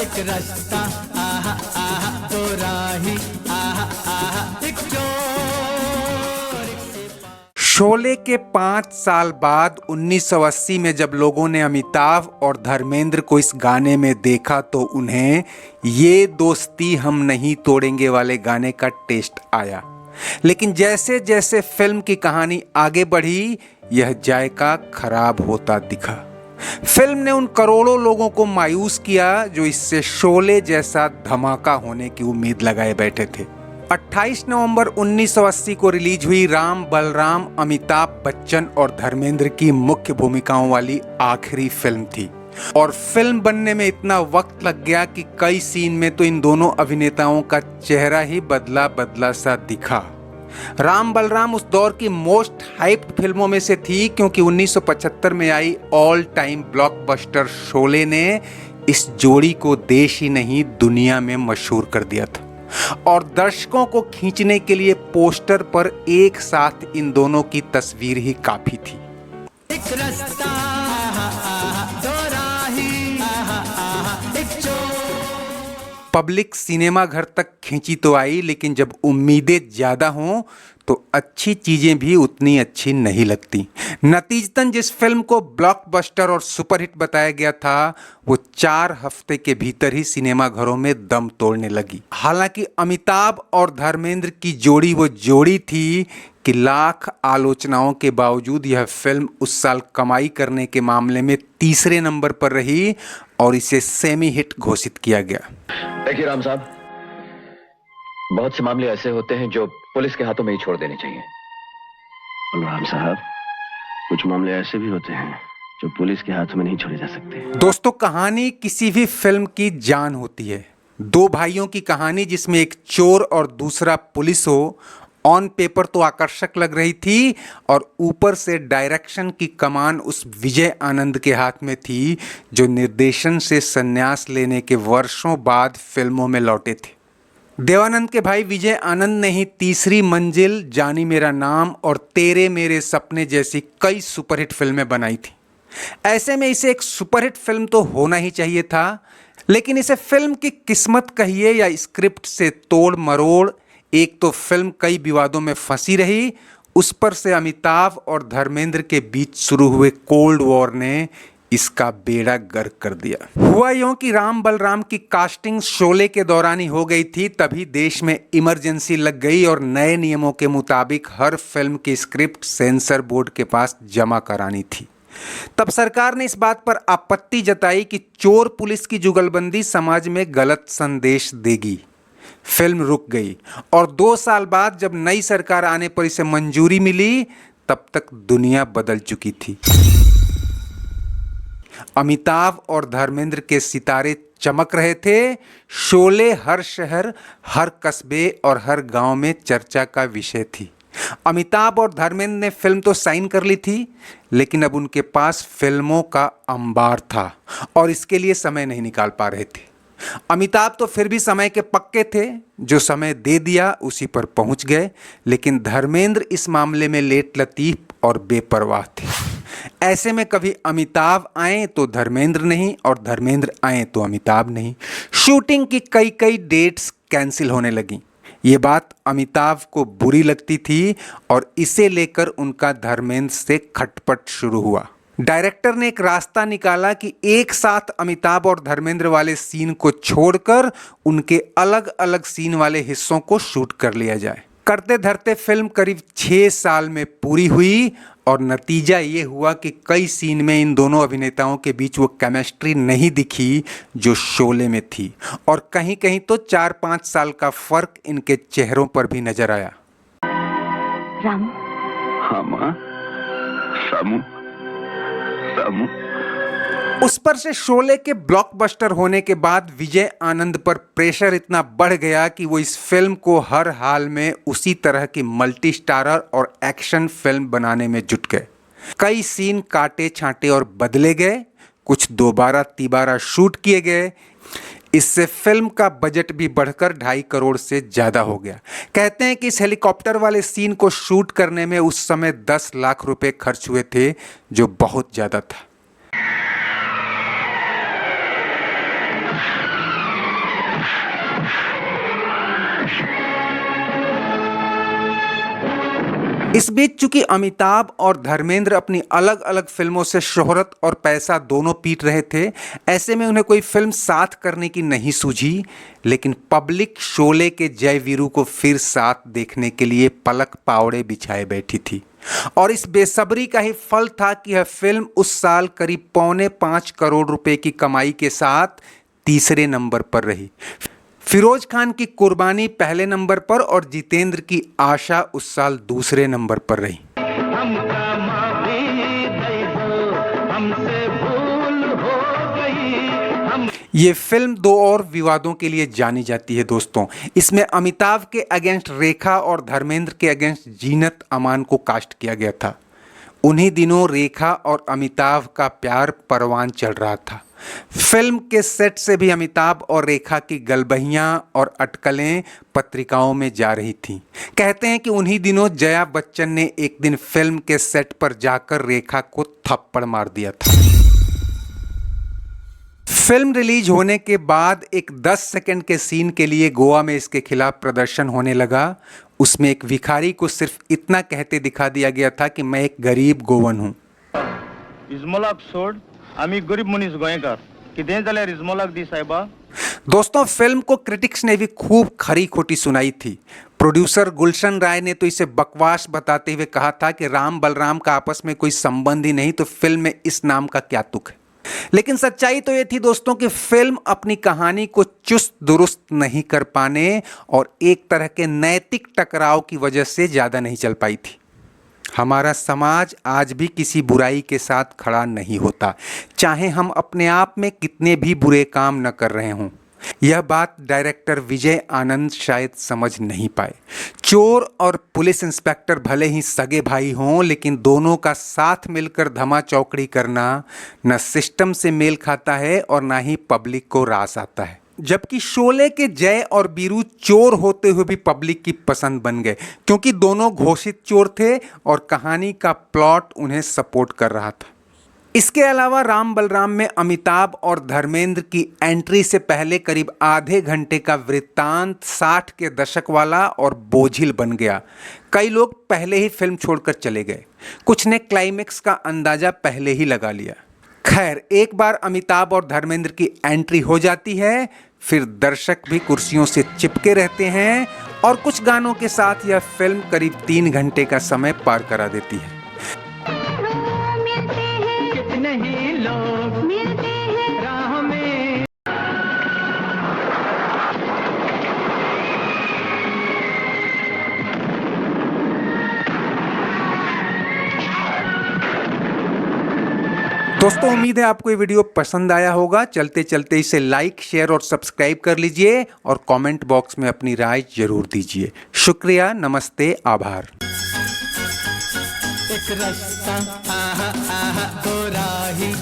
एक रास्ता आहा आहा दो राही आहा आहा एक चोर शोले के 5 साल बाद 1980 में जब लोगों ने अमिताभ और धर्मेंद्र को इस गाने में देखा तो उन्हें ये दोस्ती हम नहीं तोड़ेंगे वाले गाने का टेस्ट आया। लेकिन जैसे जैसे फिल्म की कहानी आगे बढ़ी यह जायका खराब होता दिखा। फिल्म ने उन करोड़ों लोगों को मायूस किया जो इससे शोले जैसा धमाका होने की उम्मीद लगाए बैठे थे। 28 नवंबर 1980 को रिलीज हुई राम बलराम अमिताभ बच्चन और धर्मेंद्र की मुख्य भूमिकाओं वाली आखिरी फिल्म थी और फिल्म बनने में इतना वक्त लग गया कि कई सीन में तो इन दोनों अभिनेताओं का चेहरा ही बदला बदला सा दिखा। राम बलराम उस दौर की मोस्ट हाइप्ड फिल्मों में से थी क्योंकि 1975 में आई ऑल टाइम ब्लॉकबस्टर शोले ने इस जोड़ी को देश ही नहीं दुनिया में मशहूर कर दिया था और दर्शकों को खींचने के लिए पोस्टर पर एक साथ इन दोनों की तस्वीर ही काफी थी। एक रास्ता आहा आहा दो राही आहा आहा एक चोर। पब्लिक सिनेमा घर तक खींची तो आई लेकिन जब उम्मीदें ज्यादा हों तो अच्छी चीजें भी उतनी अच्छी नहीं लगती। नतीजतन जिस फिल्म को ब्लॉकबस्टर और सुपरहिट बताया गया था वो 4 हफ्ते के भीतर ही सिनेमा घरों में दम तोड़ने लगी। हालांकि अमिताभ और धर्मेंद्र की जोड़ी वो जोड़ी थी कि लाख आलोचनाओं के बावजूद यह फिल्म उस साल कमाई करने के मामले में तीसरे नंबर पर रही और इसे सेमी हिट घोषित किया गया। देखिए राम साहब, बहुत से मामले ऐसे होते हैं जो पुलिस के हाथों में ही छोड़ देने चाहिए। बलराम साहब, कुछ मामले ऐसे भी होते हैं जो पुलिस के हाथों में नहीं छोड़े जा सकते। दोस्तों, कहानी किसी भी फिल्म की जान होती है। 2 भाइयों की कहानी जिसमें एक चोर और दूसरा पुलिस हो, ऑन पेपर तो आकर्षक लग रही थी और ऊपर से डायरेक्शन की कमान उस विजय आनंद के हाथ में थी जो निर्देशन से संन्यास लेने के वर्षों बाद फिल्मों में लौटे थे। देवानंद के भाई विजय आनंद ने ही तीसरी मंजिल, जानी मेरा नाम और तेरे मेरे सपने जैसी कई सुपरहिट फिल्में बनाई थी। ऐसे में इसे एक सुपरहिट फिल्म तो होना ही चाहिए था, लेकिन इसे फिल्म की किस्मत कहिए या स्क्रिप्ट से तोड़ मरोड़, एक तो फिल्म कई विवादों में फंसी रही, उस पर से अमिताभ और धर्मेंद्र के बीच शुरू हुए कोल्ड वॉर ने इसका बेड़ा गर्क कर दिया। हुआ यूं कि राम बलराम की कास्टिंग शोले के दौरान ही हो गई थी, तभी देश में इमरजेंसी लग गई और नए नियमों के मुताबिक हर फिल्म की स्क्रिप्ट सेंसर बोर्ड के पास जमा करानी थी। तब सरकार ने इस बात पर आपत्ति जताई कि चोर पुलिस की जुगलबंदी समाज में गलत संदेश देगी। फिल्म रुक गई और 2 साल बाद जब नई सरकार आने पर इसे मंजूरी मिली तब तक दुनिया बदल चुकी थी। अमिताभ और धर्मेंद्र के सितारे चमक रहे थे। शोले हर शहर, हर कस्बे और हर गांव में चर्चा का विषय थी। अमिताभ और धर्मेंद्र ने फिल्म तो साइन कर ली थी, लेकिन अब उनके पास फिल्मों का अंबार था और इसके लिए समय नहीं निकाल पा रहे थे। अमिताभ तो फिर भी समय के पक्के थे, जो समय दे दिया उसी पर पहुंच गए, लेकिन धर्मेंद्र इस मामले में लेट लतीफ और बेपरवाह थे। ऐसे में कभी अमिताभ आए तो धर्मेंद्र नहीं और धर्मेंद्र आए तो अमिताभ नहीं। शूटिंग की कई डेट्स कैंसिल होने लगीं। ये बात अमिताभ को बुरी लगती थी और इसे लेकर उनका धर्मेंद्र से खटपट शुरू हुआ। डायरेक्टर ने एक रास्ता निकाला कि एक साथ अमिताभ और धर्मेंद्र वाले सीन को छोड़कर उनके अलग अलग सीन वाले हिस्सों को शूट कर लिया जाए। करते धरते फिल्म करीब 6 साल में पूरी हुई और नतीजा ये हुआ कि कई सीन में इन दोनों अभिनेताओं के बीच वो केमिस्ट्री नहीं दिखी जो शोले में थी और कहीं कहीं तो 4-5 साल का फर्क इनके चेहरों पर भी नजर आया। रामू। हाँ माँ। रामू। रामू। उस पर से शोले के ब्लॉकबस्टर होने के बाद विजय आनंद पर प्रेशर इतना बढ़ गया कि वो इस फिल्म को हर हाल में उसी तरह की मल्टी स्टारर और एक्शन फिल्म बनाने में जुट गए। कई सीन काटे छांटे और बदले गए, कुछ दोबारा तीबारा शूट किए गए। इससे फिल्म का बजट भी बढ़कर 2.5 करोड़ से ज्यादा हो गया। कहते हैं कि इस हेलीकॉप्टर वाले सीन को शूट करने में उस समय 10 लाख रुपए खर्च हुए थे, जो बहुत ज्यादा था। इस बीच चूंकि अमिताभ और धर्मेंद्र अपनी अलग अलग फिल्मों से शोहरत और पैसा दोनों पीट रहे थे, ऐसे में उन्हें कोई फिल्म साथ करने की नहीं सूझी। लेकिन पब्लिक शोले के जय वीरू को फिर साथ देखने के लिए पलक पावड़े बिछाए बैठी थी, और इस बेसब्री का ही फल था कि यह फिल्म उस साल करीब 4.25 करोड़ रुपए की कमाई के साथ तीसरे नंबर पर रही। फिरोज खान की कुर्बानी पहले नंबर पर और जितेंद्र की आशा उस साल दूसरे नंबर पर रही। ये फिल्म दो और विवादों के लिए जानी जाती है दोस्तों। इसमें अमिताभ के अगेंस्ट रेखा और धर्मेंद्र के अगेंस्ट जीनत अमान को कास्ट किया गया था। उन्हीं दिनों रेखा और अमिताभ का प्यार परवान चल रहा था। फिल्म के सेट से भी अमिताभ और रेखा की गलबहियां और अटकलें पत्रिकाओं में जा रही थीं। कहते हैं कि उन्हीं दिनों जया बच्चन ने एक दिन फिल्म के सेट पर जाकर रेखा को थप्पड़ मार दिया था। फिल्म रिलीज होने के बाद एक 10 सेकंड के सीन के लिए गोवा में इसके खिलाफ प्रदर्शन होने लगा। उसमें एक भिखारी को सिर्फ इतना कहते दिखा दिया गया था कि मैं एक गरीब गोवन हूँ। इस्मोलाक सोड आम्ही गरीब मनीस गोंयकार कितें जाल्यार इस्मोलाक दी साहेबा। दोस्तों, फिल्म को क्रिटिक्स ने भी खूब खरी खोटी सुनाई थी। प्रोड्यूसर गुलशन राय ने तो इसे बकवास बताते हुए कहा था कि राम बलराम का आपस में कोई संबंध ही नहीं, तो फिल्म में इस नाम का क्या तुक है। लेकिन सच्चाई तो ये थी दोस्तों कि फिल्म अपनी कहानी को चुस्त दुरुस्त नहीं कर पाने और एक तरह के नैतिक टकराव की वजह से ज़्यादा नहीं चल पाई थी। हमारा समाज आज भी किसी बुराई के साथ खड़ा नहीं होता, चाहे हम अपने आप में कितने भी बुरे काम न कर रहे हों। यह बात डायरेक्टर विजय आनंद शायद समझ नहीं पाए। चोर और पुलिस इंस्पेक्टर भले ही सगे भाई हों, लेकिन दोनों का साथ मिलकर धमा चौकड़ी करना न सिस्टम से मेल खाता है और ना ही पब्लिक को रास आता है। जबकि शोले के जय और बीरू चोर होते हुए भी पब्लिक की पसंद बन गए, क्योंकि दोनों घोषित चोर थे और कहानी का प्लॉट उन्हें सपोर्ट कर रहा था। इसके अलावा राम बलराम में अमिताभ और धर्मेंद्र की एंट्री से पहले करीब आधे घंटे का वृत्तांत 60 के दशक वाला और बोझिल बन गया। कई लोग पहले ही फिल्म छोड़कर चले गए, कुछ ने क्लाइमेक्स का अंदाजा पहले ही लगा लिया। खैर, एक बार अमिताभ और धर्मेंद्र की एंट्री हो जाती है, फिर दर्शक भी कुर्सियों से चिपके रहते हैं और कुछ गानों के साथ यह फिल्म करीब 3 घंटे का समय पार करा देती है। कितने ही लोग मिलते हैं राह में। दोस्तों, उम्मीद है आपको ये वीडियो पसंद आया होगा। चलते चलते इसे लाइक, शेयर और सब्सक्राइब कर लीजिए और कमेंट बॉक्स में अपनी राय जरूर दीजिए। शुक्रिया, नमस्ते, आभार। एक रास्ता आहा आहा दो राही।